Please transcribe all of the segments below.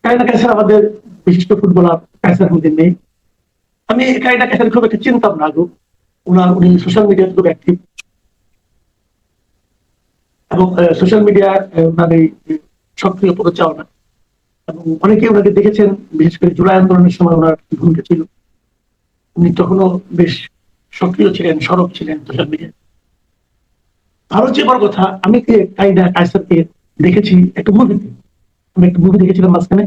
কারিনা কায়সার আমাদের বিশিষ্ট ফুটবলার, কায়সার মধ্যে নেই। আমি কারিনা কায়সার খুব একটা চিনতাম না আগে। উনি সোশ্যাল মিডিয়াতে খুব অ্যাক্টিভ, এবং সোশ্যাল মিডিয়ায় ওনার এই সক্রিয় পদচারণা, এবং অনেকে ওনাকে দেখেছেন, বিশেষ করে জুলাই আন্দোলনের সময় ওনার ভূমিকা ছিল। উনি তখনও বেশ সক্রিয় ছিলেন, সরব ছিলেন সোশ্যাল মিডিয়ায়। ভালো যে বড় কথা, আমি কারিনা কায়সারকে দেখেছি একটা মুভিতে। আমি একটা মুভি দেখেছিলাম মাঝখানে,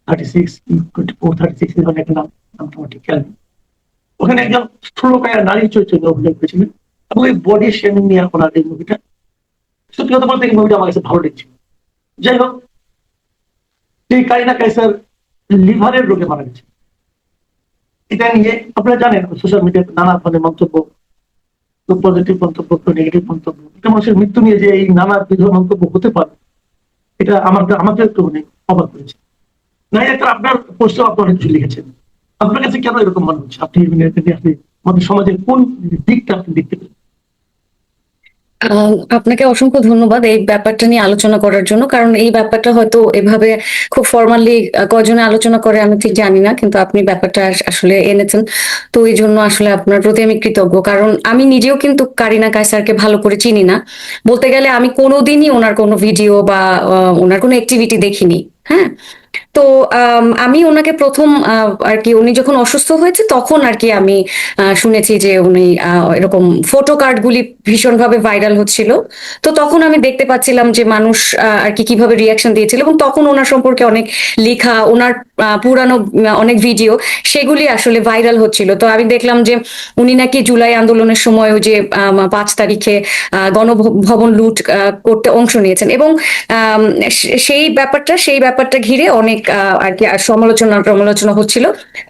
36, 24, 36 এর একটা নাম, নামটা আমার ঠিক খেয়াল নেই। ওখানে একজন স্থূলকায়া নারী চরিত্রে অভিনয় করেছিলেন, এবং এই বডি শেমিং নিয়ে ওনার এই মুভিটা, সত্যি কথা বলতে এই মুভিটা আমার কাছে ভালো লেগেছিল। যাই হোক, এই কারিনা কায়সার লিভারের রোগে মারা গেছে। এটা নিয়ে আপনারা জানেন সোশ্যাল মিডিয়াতে নানা ধরনের মন্তব্য, পজিটিভ মন্তব্য, নেগেটিভ মন্তব্য, এটা মানুষের মৃত্যু নিয়ে যে এই নানা বিধ মন্তব্য হতে পারে, এটা আমাকে একটু অবাক করেছে। না, একটা আপনার পোস্টে আপনি অনেক কিছু লিখেছেন। আপনার কাছে কেন এরকম মনে হচ্ছে? আপনি আমাদের সমাজের কোন দিকটা আপনি দেখতে পেলেন? আপনাকে অসংখ্য ধন্যবাদ এই ব্যাপারটা নিয়ে আলোচনা করার জন্য, কারণ এই ব্যাপারটা হয়তো এভাবে খুব ফর্মালি কজনে আলোচনা করে আমি ঠিক জানি না, কিন্তু আপনি ব্যাপারটা আসলে এনেছেন। তো এই জন্য আসলে আপনার প্রতি আমি কৃতজ্ঞ, কারণ আমি নিজেও কিন্তু কারিনা কায়সারকে ভালো করে চিনি না। বলতে গেলে আমি কোনোদিনই ওনার কোনো ভিডিও বা ওনার কোনো অ্যাক্টিভিটি দেখিনি। হ্যাঁ, তো আমি ওনাকে প্রথম আর কি উনি যখন অসুস্থ হয়েছে তখন আর কি আমি শুনেছি যে উনি এরকম ফটো কার্ড গুলি ভীষণভাবে ভাইরাল হচ্ছিল। তো তখন আমি দেখতে পাচ্ছিলাম যে মানুষ আর কি কিভাবে রিয়াকশন দিয়েছিল, এবং তখন ওনার সম্পর্কে অনেক লেখা, ওনার পুরানো অনেক ভিডিও, সেগুলি আসলে ভাইরাল হচ্ছিল। তো আমি দেখলাম যে উনি নাকি জুলাই আন্দোলনের সময় ওই যে 5 তারিখে গণভবন লুট করতে অংশ নিয়েছেন, এবং সেই ব্যাপারটা ঘিরে অনেক আর কি সমালোচনা হচ্ছিল।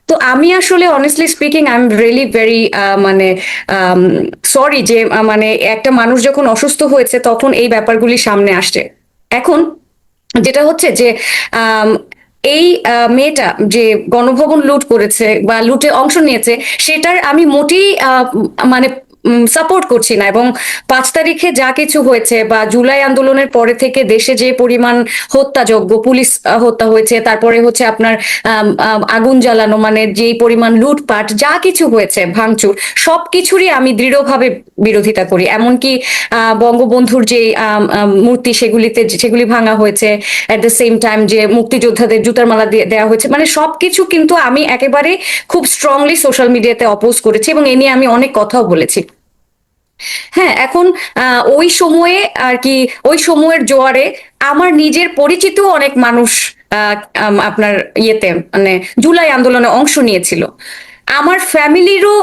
তো আমি আসলে honestly speaking I am really very মানে সরি যে মানে একটা মানুষ যখন অসুস্থ হয়েছে তখন এই ব্যাপারগুলি সামনে আসছে। এখন যেটা হচ্ছে যে এই মেয়েটা যে গণভবন লুট করেছে বা লুটে অংশ নিয়েছে, সেটার আমি মোটেই মানে সাপোর্ট করছি না। এবং 5 তারিখে যা কিছু হয়েছে বা জুলাই আন্দোলনের পরে থেকে দেশে যে পরিমাণ হত্যাযজ্ঞ, পুলিশ হত্যা হয়েছে, তারপরে হচ্ছে আপনার আগুন জ্বালানো, মানে যেই পরিমাণ লুটপাট যা কিছু হয়েছে, ভাঙচুর, সবকিছুরই আমি দৃঢ়ভাবে বিরোধিতা করি। এমনকি বঙ্গবন্ধুর যে মূর্তি সেগুলি ভাঙা হয়েছে, এট দ্য সেম টাইম যে মুক্তিযোদ্ধাদের জুতার মালা দিয়ে দেওয়া হয়েছে, মানে সবকিছু কিন্তু আমি একেবারে খুব স্ট্রংলি সোশ্যাল মিডিয়াতে অপোজ করেছি, এবং এ নিয়ে আমি অনেক কথাও বলেছি। হ্যাঁ, এখন ওই সময়ে আর কি ওই সময়ের জোয়ারে আমার নিজের পরিচিত অনেক মানুষ আপনার ইয়েতে মানে জুলাই আন্দোলনে অংশ নিয়েছিল। আমার ফ্যামিলিরও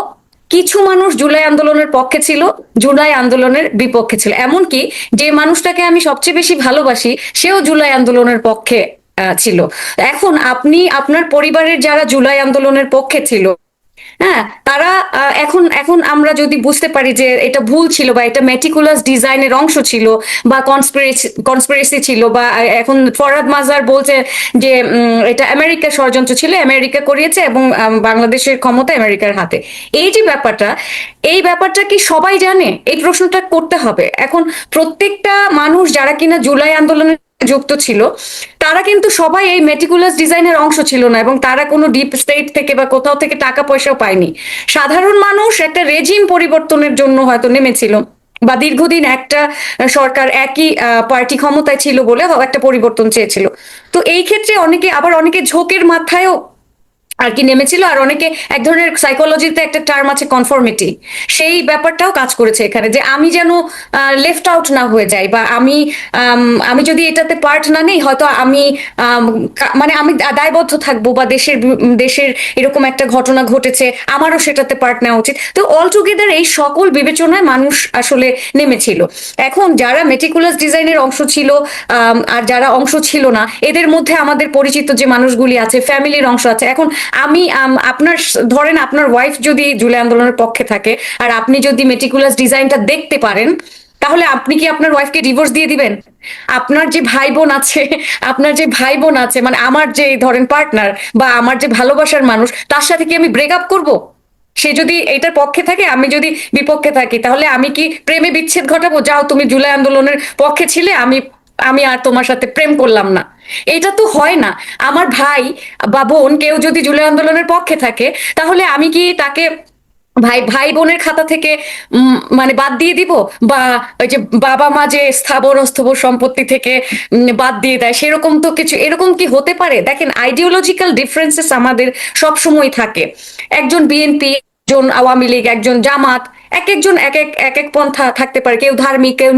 কিছু মানুষ জুলাই আন্দোলনের পক্ষে ছিল, জুলাই আন্দোলনের বিপক্ষে ছিল। এমনকি যে মানুষটাকে আমি সবচেয়ে বেশি ভালোবাসি সেও জুলাই আন্দোলনের পক্ষে ছিল। এখন আপনি আপনার পরিবারের যারা জুলাই আন্দোলনের পক্ষে ছিল, হ্যাঁ, তারা এখন এখন আমরা যদি বুঝতে পারি যে এটা ভুল ছিল বা এটা মেটিকুলাস ডিজাইনের অংশ ছিল বা কনস্পিরেসি ছিল, বা এখন ফরহাদ মাজার বলছে যে এটা আমেরিকার ষড়যন্ত্র ছিল, আমেরিকা করিয়েছে এবং বাংলাদেশের ক্ষমতা আমেরিকার হাতে। এই যে ব্যাপারটা, এই ব্যাপারটা কি সবাই জানে? এই প্রশ্নটা করতে হবে। এখন প্রত্যেকটা মানুষ যারা কিনা জুলাই আন্দোলনের যুক্ত ছিল, তারা কিন্তু সবাই এই মেটিকুলাস ডিজাইনের অংশ ছিল না, এবং তারা কোনো ডিপ স্টেট থেকে বা কোথাও থেকে টাকা পয়সাও পায়নি। সাধারণ মানুষ একটা রেজিম পরিবর্তনের জন্য হয়তো নেমেছিল, বা দীর্ঘদিন একটা সরকার একই পার্টি ক্ষমতায় ছিল বলে একটা পরিবর্তন চেয়েছিল। তো এই ক্ষেত্রে অনেকে ঝোঁকের মাথায়ও আর কি নেমেছিল, আর অনেকে এক ধরনের সাইকোলজিতে একটা টার্ম আছে কনফর্মিটি, সেই ব্যাপারটাও কাজ করেছে এখানে, যে আমি যেন লেফট আউট না হয়ে যাই, বা আমি যদি এটাতে পার্ট না নেই, হয়তো আমি মানে আমি দায়বদ্ধ থাকবো, বা দেশের এরকম একটা ঘটনা ঘটেছে, আমারও সেটাতে পার্ট নেওয়া উচিত। তো অল টুগেদার এই সকল বিবেচনায় মানুষ আসলে নেমেছিল। এখন যারা মেটিকুলাস ডিজাইনের অংশ ছিল আর যারা অংশ ছিল না, এদের মধ্যে আমাদের পরিচিত যে মানুষগুলি আছে, ফ্যামিলির অংশ আছে। এখন আমি আপনার ধরেন আপনার ওয়াইফ যদি জুলাই আন্দোলনের পক্ষে থাকে আর আপনি যদি মেটিকুলাস ডিজাইনটা দেখতে পারেন, তাহলে আপনি কি আপনার ওয়াইফকে ডিভোর্স দিয়ে দিবেন? আপনার যে ভাই বোন আছে, মানে আমার যে ধরেন পার্টনার বা আমার যে ভালোবাসার মানুষ, তার সাথে কি আমি ব্রেকআপ করব? সে যদি এটার পক্ষে থাকে, আমি যদি বিপক্ষে থাকি, তাহলে আমি কি প্রেমে বিচ্ছেদ ঘটাবো? যাও, তুমি জুলাই আন্দোলনের পক্ষে ছিলে, আমি আমি আর তোমার সাথে প্রেম করলাম না। এটা তো হয় না। আমার ভাই বা বোন কেউ যদি জুলাই আন্দোলনের পক্ষে থাকে, তাহলে আমি কি তাকে ভাই ভাই বোনের খাতা থেকে মানে বাদ দিয়ে দিব? বা ওই যে বাবা মা যে স্থাবর অস্থাবর সম্পত্তি থেকে বাদ দিয়ে দেয়, সেরকম তো কিছু, এরকম কি হতে পারে? দেখেন, আইডিওলজিক্যাল ডিফারেন্সেস আমাদের সব সময় থাকে। একজন বিএনপি, একজন আওয়ামী লীগ, একজন জামাত, এক একজন এক এক পন্থা থাকতে পারে। কেউ ধার্মিক, কেউ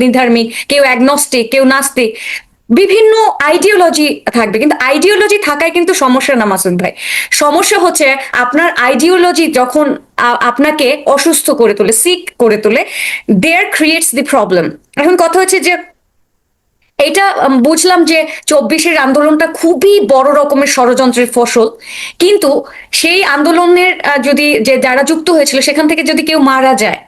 নিধার্মিক, কেউ অ্যাগনস্টিক, কেউ নাস্তিক, বিভিন্ন আইডিওলজি থাকবে। কিন্তু আইডিওলজি থাকায় কিন্তু সমস্যা না মাসুদ ভাই। সমস্যা হচ্ছে আপনার আইডিওলজি যখন আপনাকে অসুস্থ করে তোলে, সিক করে তোলে, দেয়ার ক্রিয়েটস দি প্রবলেম। এখন কথা হচ্ছে যে এটা বুঝলাম যে 24-এর আন্দোলনটা খুবই বড় রকমের ষড়যন্ত্রের ফসল, কিন্তু সেই আন্দোলনের যদি যে যারা যুক্ত হয়েছিল সেখান থেকে যদি কেউ মারা যায়,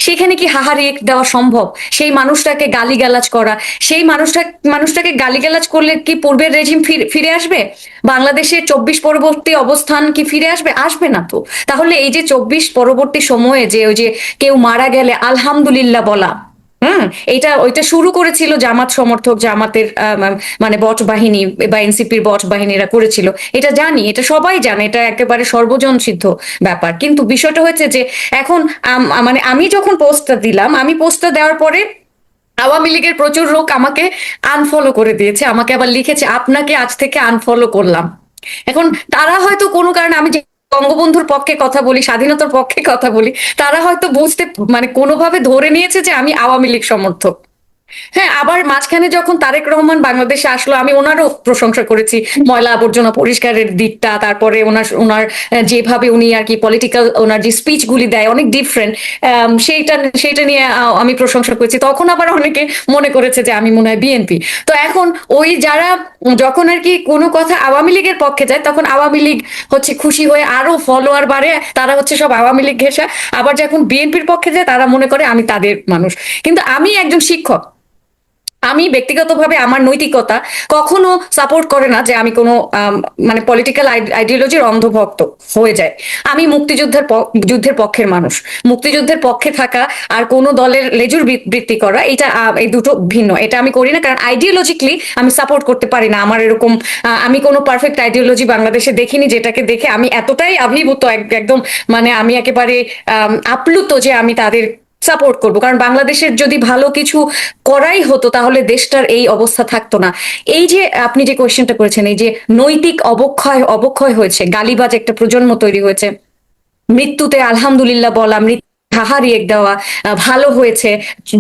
সেখানে কি হাহারি দেওয়া সম্ভব? সেই মানুষটাকে গালিগালাজ করা, সেই মানুষটাকে গালিগালাজ করলে কি পূর্বের রেজিম ফিরে আসবে? বাংলাদেশের 24 পরবর্তী অবস্থান কি ফিরে আসবে? আসবে না তো। তাহলে এই যে 24 পরবর্তী সময়ে যে ওই যে কেউ মারা গেলে আলহামদুলিল্লাহ বলা, এটা ওইটা শুরু করেছিল জামাত সমর্থক, জামাতের মানে বট বাহিনী বা এনসিপির বট বাহিনীরা করেছিল, এটা জানি, এটা সবাই জানে, এটা একেবারে সর্বজন সিদ্ধ ব্যাপার। কিন্তু বিষয়টা হচ্ছে যে এখন মানে আমি যখন পোস্টটা দিলাম, আমি পোস্টটা দেওয়ার পরে আওয়ামী লীগের প্রচুর লোক আমাকে আনফলো করে দিয়েছে, আমাকে আবার লিখেছে আপনাকে আজ থেকে আনফলো করলাম। এখন তারা হয়তো কোনো কারণে, আমি যে বঙ্গবন্ধুর পক্ষে কথা বলি, স্বাধীনতার পক্ষে কথা বলি, তারা হয়তো বুঝতে মানে কোনোভাবে ধরে নিয়েছে যে আমি আওয়ামী লীগ সমর্থক। হ্যাঁ, আবার মাঝখানে যখন তারেক রহমান বাংলাদেশে আসলো, আমি ওনারও প্রশংসা করেছি, ময়লা আবর্জনা পরিষ্কারের দিকটা, তারপরে ওনার ওনার যেভাবে উনি আর কি পলিটিক্যাল, ওনার যে স্পিচ গুলি দেয় অনেক ডিফারেন্ট, সেইটা সেইটা নিয়ে আমি প্রশংসা করেছি। তখন আবার অনেকে মনে করেছে যে আমি মনে হয় বিএনপি। তো এখন ওই যারা যখন আর কি কোনো কথা আওয়ামী লীগের পক্ষে যায়, তখন আওয়ামী লীগ হচ্ছে খুশি হয়ে আরো ফলোয়ার বাড়ে, তারা হচ্ছে সব আওয়ামী লীগ ঘেঁষা। আবার যখন বিএনপির পক্ষে যায়, তারা মনে করে আমি তাদের মানুষ। কিন্তু আমি একজন শিক্ষক, আমি ব্যক্তিগতভাবে আমার নৈতিকতা কখনো সাপোর্ট করে না যে আমি কোনো মানে পলিটিক্যাল আইডিওলজির অন্ধভক্ত হয়ে যায়। আমি যুদ্ধের পক্ষের মানুষ। মুক্তিযুদ্ধের পক্ষে থাকা আর কোনো দলের লেজুর বৃত্তি করা, এটা এই দুটো ভিন্ন। এটা আমি করি না, কারণ আইডিওলজিক্যালি আমি সাপোর্ট করতে পারি না। আমার এরকম আমি কোনো পারফেক্ট আইডিওলজি বাংলাদেশে দেখিনি যেটাকে দেখে আমি এতটাই আবির্ভূত, একদম মানে আমি একেবারে আপ্লুত যে আমি তাদের সাপোর্ট করবো। কারণ বাংলাদেশের যদি ভালো কিছু করাই হতো, তাহলে দেশটার এই অবস্থা থাকতো না। এই যে আপনি যে কোয়েশ্চেনটা করেছেন, এই যে নৈতিক অবক্ষয় হয়েছে, গালিবাজ একটা প্রজন্ম তৈরি হয়েছে, মৃত্যুতে আলহামদুলিল্লাহ বলা, মৃত্যু হাহারিয়ে দেওয়া, ভালো হয়েছে,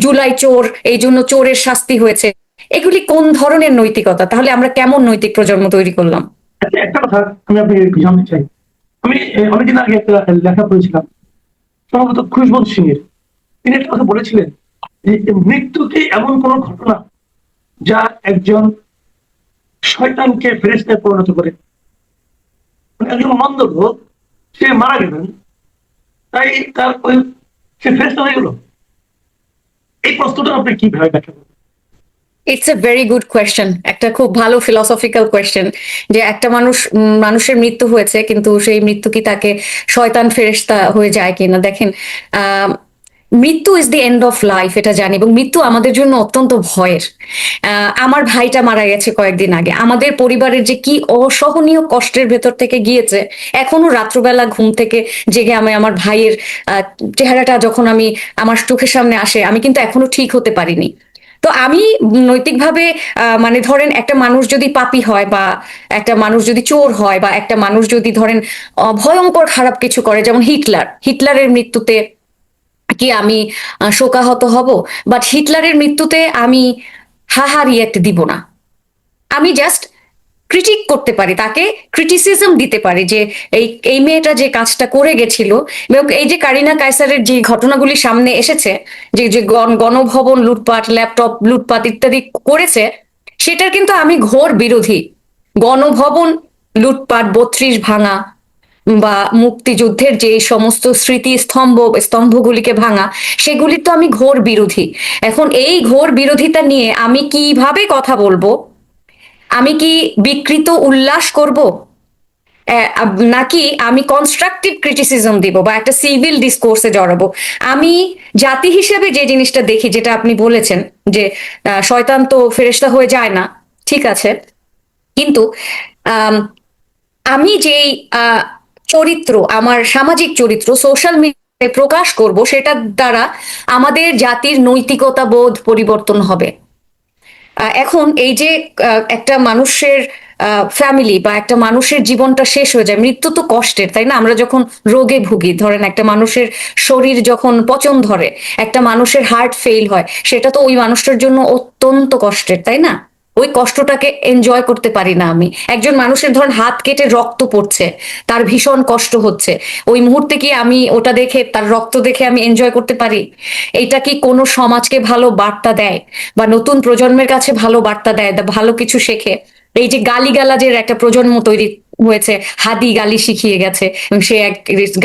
জুলাই চোর, এই জন্য চোরের শাস্তি হয়েছে, এগুলি কোন ধরনের নৈতিকতা? তাহলে আমরা কেমন নৈতিক প্রজন্ম তৈরি করলাম? আচ্ছা, একটা কথা আমি আপনাকে একটু জানতে চাই। আমি অনেকদিন আগে একটা লেখা পড়েছিলাম, সম্ভবত খুশবন্ত সিং এর। তিনি একটা কথা বলেছিলেন যে মৃত্যু কি এমন কোন ঘটনা যা একজন শয়তানকে ফেরেশতায় পরিণত করে? মানে একজন মন্দ লোক, সে মারা গেলেন, তাই তার ওই সে ফেরেশতা হয়ে গেল। এই প্রশ্নটা আপনি কিভাবে ব্যাখ্যা করবেন? It's a very good question, একটা খুব ভালো ফিলসফিক্যাল কোয়েশ্চেন। যে একটা মানুষের মৃত্যু হয়েছে, কিন্তু সেই মৃত্যু কি তাকে শয়তান ফেরেশতা হয়ে যায় কিনা? দেখেন, মৃত্যু is the end of life, এটা জানি, এবং মৃত্যু আমাদের জন্য অত্যন্ত ভয়ের। আমার ভাইটা মারা গেছে কয়েকদিন আগে, আমাদের পরিবারের যে কি অসহনীয় কষ্টের ভেতর থেকে গিয়েছে। এখনো রাত্রবেলা ঘুম থেকে জেগে আমি আমার ভাইয়ের চেহারাটা যখন আমি আমার চোখের সামনে আসে, আমি কিন্তু এখনো ঠিক হতে পারিনি। তো আমি নৈতিকভাবে মানে ধরেন একটা মানুষ যদি পাপী হয়, বা একটা মানুষ যদি চোর হয়, বা একটা মানুষ যদি ধরেন ভয়ঙ্কর খারাপ কিছু করে, যেমন হিটলারের মৃত্যুতে কি আমি শোকাহত হব? বাট হিটলারের মৃত্যুতে আমি হাহা রিয়েক্ট দিব না। আমি জাস্ট ক্রিটিক করতে পারি, তাকে ক্রিটিসিজম দিতে পারি যে এই এই মেয়েটা যে কাজটা করে গেছিল। এবং এই যে কারিনা কায়সারের যে ঘটনাগুলি সামনে এসেছে, যে যে গণভবন লুটপাট, ল্যাপটপ লুটপাট ইত্যাদি করেছে, সেটার কিন্তু আমি ঘোর বিরোধী। গণভবন লুটপাট, 32 ভাঙা, বা মুক্তিযুদ্ধের যে সমস্ত স্তম্ভগুলিকে ভাঙা, সেগুলির তো আমি ঘোর বিরোধী। এখন এই ঘোর বিরোধিতা নিয়ে আমি কিভাবে কথা বলবো? আমি কি বিকৃত উল্লাস করব, নাকি আমি কনস্ট্রাকটিভ ক্রিটিসিজম দিব, বা একটা সিভিল ডিসকোর্সে জড়াবো? আমি জাতি হিসেবে যে জিনিসটা দেখি, যেটা আপনি বলেছেন যে শয়তান তো ফেরেশতা হয়ে যায় না, ঠিক আছে, কিন্তু আম, আমি যেই চরিত্র, আমার সামাজিক চরিত্র সোশ্যাল মিডিয়ায় প্রকাশ করব, সেটার দ্বারা আমাদের জাতির নৈতিকতা বোধ পরিবর্তন হবে। এখন এই যে একটা মানুষের ফ্যামিলি বা একটা মানুষের জীবনটা শেষ হয়ে যায়, মৃত্যু তো কষ্টের, তাই না? আমরা যখন রোগে ভুগি, ধরেন একটা মানুষের শরীর যখন পচন ধরে, একটা মানুষের হার্ট ফেল হয়, সেটা তো ওই মানুষটার জন্য অত্যন্ত কষ্টের, তাই না? ওই কষ্টটাকে এনজয় করতে পারি না আমি। একজন মানুষের ধরেন হাত কেটে রক্ত পড়ছে, তার ভীষণ কষ্ট হচ্ছে, ওই মুহূর্তে কি আমি ওটা দেখে, তার রক্ত দেখে আমি এনজয় করতে পারি? এটা কি কোনো সমাজকে ভালো বার্তা দেয় বা নতুন প্রজন্মের কাছে ভালো বার্তা দেয়, ভালো কিছু শেখে? এই যে গালিগালাজের একটা প্রজন্ম তৈরি হয়েছে, হাদি গালি শিখিয়ে গেছে এবং সে এক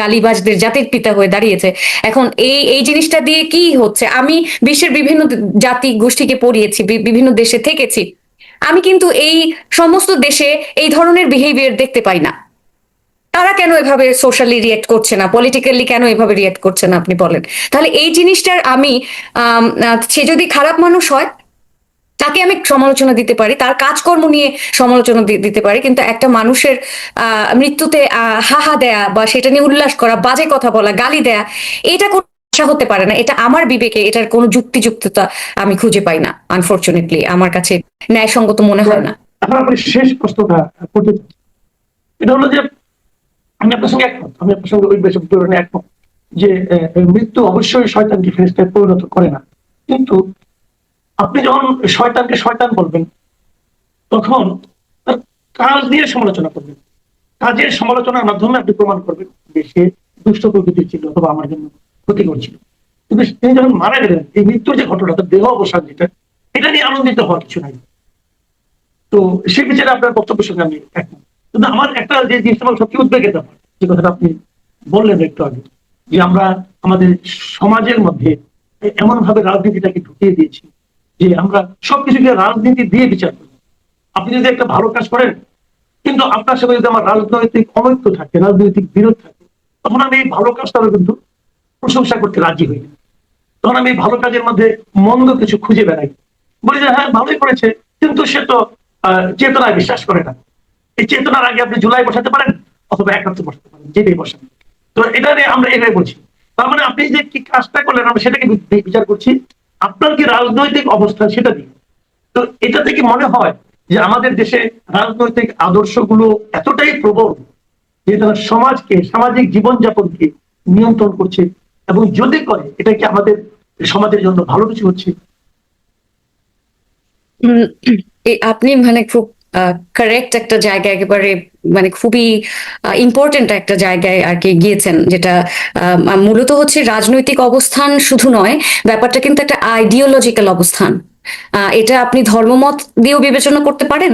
গালিবাজদের জাতির পিতা হয়ে দাঁড়িয়েছে। এখন এই এই জিনিসটা দিয়ে কি হচ্ছে? আমি বিশ্বের বিভিন্ন জাতি গোষ্ঠীকে পড়িয়েছি, বিভিন্ন দেশে থেকেছি, আমি কিন্তু এই সমস্ত দেশে এই ধরনের বিহেভিয়ার দেখতে পাই না। তারা কেন এভাবে সোশ্যালি রিয়েক্ট করছে না, পলিটিক্যালি কেন এভাবে রিয়েক্ট করছে না, আপনি বলেন। তাহলে এই জিনিসটার আমি সে যদি খারাপ মানুষ হয়, তাকে আমি সমালোচনা দিতে পারি, তার কাজকর্ম নিয়ে সমালোচনা দিতে পারি, কিন্তু একটা মানুষের মৃত্যুতে হাহা দেয়া বা সেটা নিয়ে উল্লাস করা, বাজে কথা বলা, গালি দেয়া, এটা কোনো আশা হতে পারে না। এটা আমার বিবেকে এটার কোনো যুক্তিযুক্ততা আমি খুঁজে পাই না, আনফরচুনেটলি আমার কাছে ন্যায়সঙ্গত মনে হয় না। এখন আপনি শেষ প্রশ্নটা করতে চাচ্ছি। এটা হলো যে আমি আপনার সঙ্গে একমত, আমি আপনার সঙ্গে ওই বেশি তুলনায় একমত যে মৃত্যু অবশ্যই শয়তানকে ফেরেশতায় পরিণত করে না। কিন্তু আপনি যখন শয়তানকে শয়তান বলবেন, তখন তার কাজ দিয়ে সমালোচনা করবেন, কাজের সমালোচনার মাধ্যমে আপনি প্রমাণ করবেন যে সে দুষ্ট প্রকৃতির ছিল অথবা আমার জন্য ক্ষতি করছিল। কিন্তু তিনি যখন মারা গেলেন, এই মৃত্যুর যে ঘটনা, তার দেহ অবসান যেটা, এটা নিয়ে আনন্দিত হওয়ার কিছু নাই। তো সে বিচারে আপনার বক্তব্যের সঙ্গে আমি একমত। কিন্তু আমার একটা যে জিনিসটা আমার সত্যি উদ্বেগের ব্যাপার, যে কথাটা আপনি বললেন একটু আগে, যে আমরা আমাদের সমাজের মধ্যে এমন ভাবে রাজনীতিটাকে ঢুকিয়ে দিয়েছি যে আমরা সবকিছুকে রাজনীতি দিয়ে বিচার করি। আপনি যদি একটা ভালো কাজ করেন, কিন্তু আপনার সাথে যদি আমার রাজনৈতিক অনৈক্য থাকে, রাজনৈতিক বিরোধ থাকে, তখন আমি এই ভালো কাজটা কিন্তু প্রশংসা করতে রাজি হই না। তখন আমি এই ভালো কাজের মধ্যে মন্দ কিছু খুঁজে বেড়াই, বলি যে হ্যাঁ ভালোই করেছে, কিন্তু সে তো চেতনায় বিশ্বাস করে না। এই চেতনার আগে আপনি জুলাই বসাতে পারেন অথবা ৭১ বসাতে পারেন, যেটাই বসান। তো এটা নিয়ে আমরা এটাই বলছি। তার মানে আপনি যে কি কাজটা করলেন, আমরা সেটাকে বিচার করছি, আপনার কি রাজনৈতিক অবস্থান সেটা দিয়ে। তো এটা থেকে মনে হয় যে আমাদের দেশে রাজনৈতিক আদর্শগুলো এতটাই প্রবল যে তারা সমাজকে, সামাজিক জীবনযাপনকে নিয়ন্ত্রণ করছে, এবং যদি করে এটা কি আমাদের সমাজের জন্য ভালো কিছু হচ্ছে? আপনি মানে খুব কারেক্ট একটা জায়গায়, একেবারে মানে খুবই ইম্পর্টেন্ট একটা জায়গায় আর কি গিয়েছেন, যেটা মূলত হচ্ছে রাজনৈতিক অবস্থান শুধু নয়, ব্যাপারটা কিন্তু একটা আইডিওলজিক্যাল অবস্থান। এটা আপনি ধর্মমত দিয়েও বিবেচনা করতে পারেন,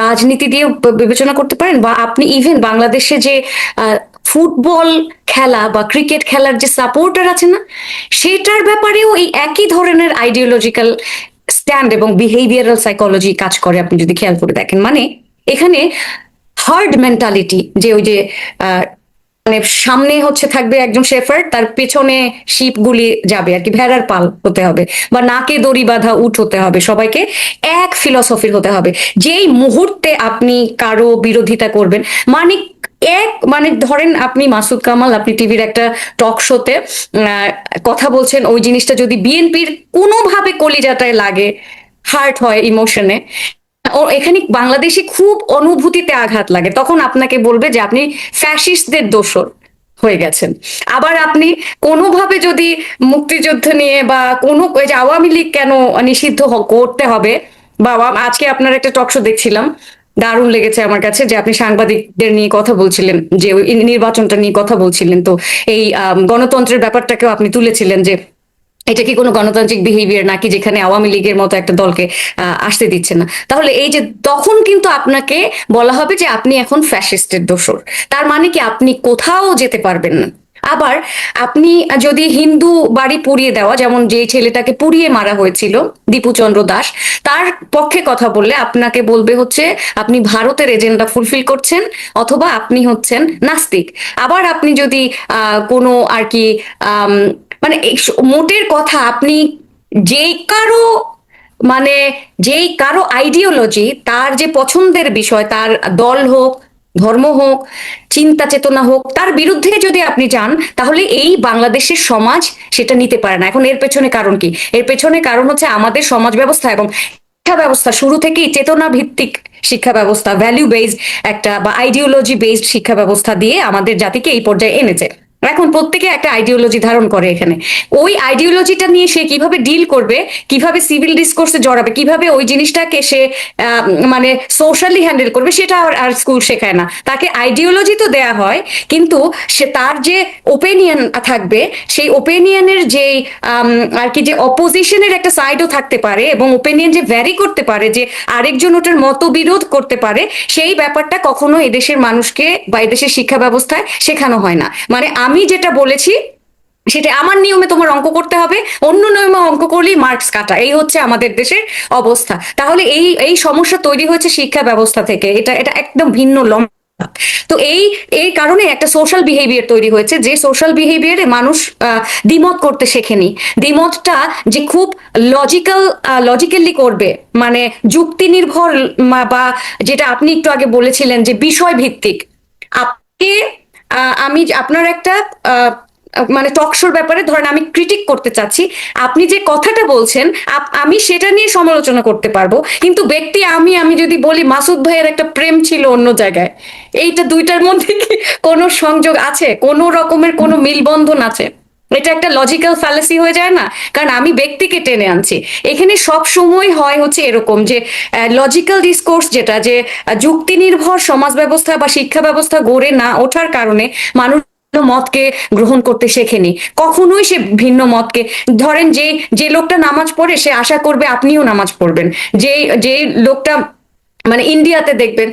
রাজনীতি দিয়েও বিবেচনা করতে পারেন, বা আপনি ইভেন বাংলাদেশে যে ফুটবল খেলা বা ক্রিকেট খেলার যে সাপোর্টার আছে না, সেটার ব্যাপারেও এই একই ধরনের আইডিওলজিক্যাল স্ট্যান্ড এবং বিহেভিয়ারাল সাইকোলজি কাজ করে, আপনি যদি খেয়াল করে দেখেন। মানে এখানে হার্ড মেন্টালিটি, যে ওই যে মানে সামনে হচ্ছে থাকবে একজন শেফার্ড, তার পেছনে শিপগুলি যাবে আর কি, ভেড়ার পাল হতে হবে, বা নাকে দড়ি বাঁধা উট হতে হবে, সবাইকে এক ফিলসফির হতে হবে। যেই মুহূর্তে আপনি কারো বিরোধিতা করবেন, মানে মানে ধরেন আপনি মাসুদ কামাল, আপনি টিভির একটা টক শোতে কথা বলছেন, ওই জিনিসটা যদি বিএনপির কোনোভাবে কলিজাটায় লাগে, হার্ট হয় ইমোশনে, ও এখানে বাংলাদেশে খুব অনুভূতিতে আঘাত লাগে, তখন আপনাকে বলবে যে আপনি ফ্যাসিস্টদের দোসর হয়ে গেছেন। আবার আপনি কোনোভাবে যদি মুক্তিযুদ্ধ নিয়ে বা কোনো ওই যে আওয়ামী লীগ কেন নিষিদ্ধ করতে হবে, বা আজকে আপনার একটা টক শো দেখছিলাম, দারুণ লেগেছে আমার কাছে, যে আপনি সাংবাদিকদের নিয়ে কথা বলছিলেন, যে ওই নির্বাচনটা নিয়ে কথা বলছিলেন, তো এই গণতন্ত্রের ব্যাপারটাকেও আপনি তুলেছিলেন, যে এটা কি কোনো গণতান্ত্রিক বিহেভিয়ার নাকি, যেখানে আওয়ামী লীগের মতো একটা দলকে আসতে দিচ্ছে না। তাহলে এই যে তখন কিন্তু আপনাকে বলা হবে যে আপনি এখন ফ্যাসিস্টের দোসর। তার মানে কি আপনি কোথাও যেতে পারবেন না। আবার আপনি যদি হিন্দু বাড়ি পুড়িয়ে দেওয়া, যেমন যে ছেলেটাকে পুড়িয়ে মারা হয়েছিল দীপুচন্দ্র দাস, তার পক্ষে কথা বললে আপনাকে বলবে হচ্ছে আপনি ভারতের এজেন্ডা ফুলফিল করছেন, অথবা আপনি হচ্ছেন নাস্তিক। আবার আপনি যদি কোনো আর কি মানে মোটের কথা, আপনি যে কারো মানে যেই কারো আইডিওলজি, তার যে পছন্দের বিষয়, তার দল হোক, ধর্ম হোক, চিন্তা চেতনা হোক, তার বিরুদ্ধে যদি আপনি যান, তাহলে এই বাংলাদেশের সমাজ সেটা নিতে পারে না। এখন এর পেছনে কারণ কি? এর পেছনে কারণ হচ্ছে আমাদের সমাজ ব্যবস্থা এবং শিক্ষা ব্যবস্থা শুরু থেকেই চেতনা ভিত্তিক শিক্ষা ব্যবস্থা, ভ্যালু বেসড একটা বা আইডিওলজি বেসড শিক্ষা ব্যবস্থা দিয়ে আমাদের জাতিকে এই পর্যায়ে এনেছে। এখন প্রত্যেকে একটা আইডিওলজি ধারণ করে এখানে, ওই আইডিওলজিটা নিয়ে সে কিভাবে ডিল করবে, কিভাবে সিভিল ডিসকোর্সে জড়াবে, কিভাবে ওই জিনিসটাকে সে মানে সোশ্যালি হ্যান্ডেল করবে, সেটা আর স্কুল শেখায় না। তাকে আইডিওলজি তো দেয়া হয়, কিন্তু সে তার যে ওপিনিয়ন থাকবে, সেই ওপিনিয়নের যে আর কি যে অপোজিশনের একটা সাইডও থাকতে পারে এবং ওপিনিয়ন যে ভ্যারি করতে পারে, যে আরেকজন ওটার মতবিরোধ করতে পারে, সেই ব্যাপারটা কখনো এদেশের মানুষকে বা এদেশের শিক্ষা ব্যবস্থায় শেখানো হয় না। মানে আমি যেটা বলেছি সেটা আমার নিয়মে তোমার অঙ্ক করতে হবে, অন্য নিয়মে অঙ্ক করলেই মার্কস কাটা, এই হচ্ছে আমাদের দেশের অবস্থা। তাহলে এই এই সমস্যা তৈরি হয়েছে শিক্ষা ব্যবস্থা থেকে, এটা এটা একদম ভিন্ন লম্বা। তো এই এই কারণে একটা সোশ্যাল বিহেভিয়ার তৈরি হয়েছে, যে সোশ্যাল বিহেভিয়ারে মানুষ দ্বিমত করতে শেখেনি। দ্বিমতটা যে খুব লজিক্যালি করবে, মানে যুক্তি নির্ভর, বা যেটা আপনি একটু আগে বলেছিলেন যে বিষয় ভিত্তিক। আপনি আমি আপনার একটা মানে টকশোর ব্যাপারে ধরেন আমি ক্রিটিক করতে চাচ্ছি, আপনি যে কথাটা বলছেন আমি সেটা নিয়ে সমালোচনা করতে পারবো, কিন্তু ব্যক্তি আমি যদি বলি মাসুদ ভাইয়ের একটা প্রেম ছিল অন্য জায়গায়, এইটা দুইটার মধ্যে কি কোনো সংযোগ আছে? কোনো রকমের কোনো মিলবন্ধন আছে? এটা একটা লজিক্যাল ফ্যালাসি হয়ে যায় না? কারণ আমি ব্যক্তিকে টেনে আনছি এখানে। সব সময় হয় হচ্ছে এরকম যে লজিক্যাল ডিসকোর্স, যেটা যে যুক্তি নির্ভর সমাজ ব্যবস্থা বা শিক্ষা ব্যবস্থা গড়ে না ওঠার কারণে মানুষ মতকে গ্রহণ করতে শেখেনি। কখনোই সে ভিন্ন মতকে, ধরেন যে যে লোকটা নামাজ পড়ে সে আশা করবে আপনিও নামাজ পড়বেন। যে যে লোকটা মানে ইন্ডিয়াতে দেখবেন,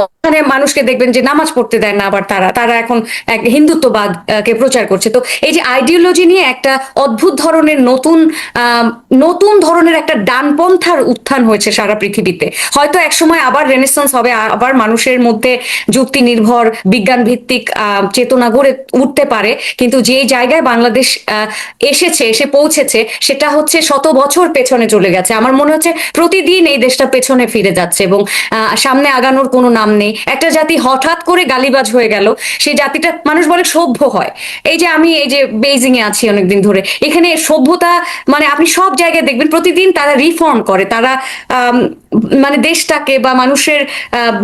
ওখানে মানুষকে দেখবেন যে নামাজ পড়তে দেয় না, আবার তারা তারা এখন এক হিন্দুত্ববাদ কে প্রচার করছে। তো এই যে আইডিওলজি নিয়ে একটা অদ্ভুত ধরনের নতুন ধরনের একটা ডানপন্থার উত্থান হয়েছে সারা পৃথিবীতে। হয়তো একসময় আবার রেনেসান্স হবে, আবার মানুষের মধ্যে যুক্তি নির্ভর বিজ্ঞান ভিত্তিক চেতনা গড়ে উঠতে পারে, কিন্তু যে জায়গায় বাংলাদেশ এসে পৌঁছেছে সেটা হচ্ছে শত বছর পেছনে চলে গেছে। আমার মনে হচ্ছে প্রতিদিন এই দেশটা পেছনে ফিরে যাচ্ছে এবং সামনে আগানোর কোনো নাম নেই। একটা জাতি হঠাৎ করে গালিবাজ হয়ে গেল, সেই জাতিটা মানুষ বলে সভ্য হয়। এই যে আমি এই যে বেইজিং এ আছি অনেকদিন ধরে, এখানে সভ্যতা মানে আপনি সব জায়গায় দেখবেন প্রতিদিন তারা রিফর্ম করে, তারা মানে দেশটাকে বা মানুষের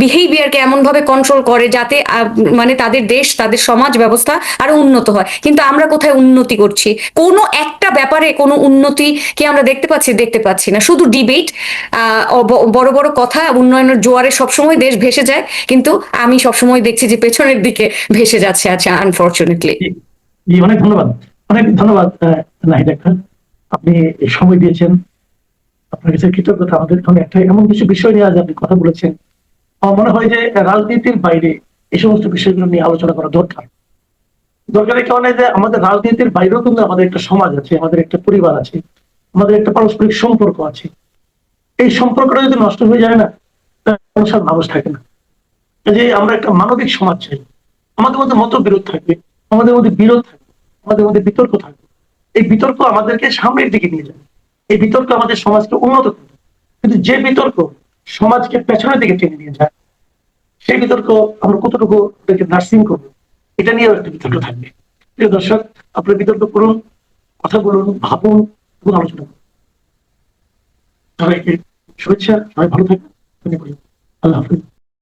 বিহেভিয়ারকে এমন ভাবে কন্ট্রোল করে যাতে মানে তাদের দেশ, তাদের সমাজ ব্যবস্থা আরো উন্নত হয়। কিন্তু আমরা কোথায় উন্নতি করছি? কোনো একটা ব্যাপারে কোনো উন্নতি কি আমরা দেখতে পাচ্ছি না। শুধু ডিবেট, বড় বড় কথা, উন্নয়নের জোয়ারে সবসময় দেশ ভেসে যায়, কিন্তু আমি সবসময় দেখছি যে পেছনের দিকে ভেসে যাচ্ছে। আচ্ছা, আনফরচুনেটলি। জি, অনেক ধন্যবাদ, অনেক ধন্যবাদ নাহিদ আক্তার, আপনি এই সময় দিয়েছেন। আপনার কাছে কৃতজ্ঞতা। আমাদের এখানে একটা এমন কিছু বিষয় নিয়ে আজ আপনি কথা বলেছেন, আমার মনে হয় যে রাজনীতির বাইরে এই সমস্ত বিষয়গুলো নিয়ে আলোচনা করা দরকার। দরকারের কারণে যে আমাদের রাজনীতির বাইরেও কিন্তু আমাদের একটা সমাজ আছে, আমাদের একটা পরিবার আছে, আমাদের একটা পারস্পরিক সম্পর্ক আছে। এই সম্পর্কটা যদি নষ্ট হয়ে যায় না, তাহলে মানুষ থাকে না। যে আমরা একটা মানবিক সমাজ চাই, আমাদের মধ্যে মতবিরোধ থাকবে, আমাদের মধ্যে বিরোধ থাকবে, আমাদের মধ্যে বিতর্ক থাকবে। এই বিতর্ক আমাদেরকে সামনের দিকে নিয়ে যাবে, এই বিতর্ক আমাদের সমাজকে উন্নত করবে। কিন্তু যে বিতর্ক সমাজকে পেছনের দিকে টেনে নিয়ে যায়, সেই বিতর্ক আমরা কতটুকু নার্সিং করবো, এটা নিয়েও একটা বিতর্ক থাকবে। প্রিয় দর্শক, আপনারা বিতর্ক করুন, কথা বলুন, ভাবুন এবং আলোচনা করুন। সবাইকে শুভেচ্ছা, সবাই ভালো থাকবেন। আল্লাহ হাফিজ।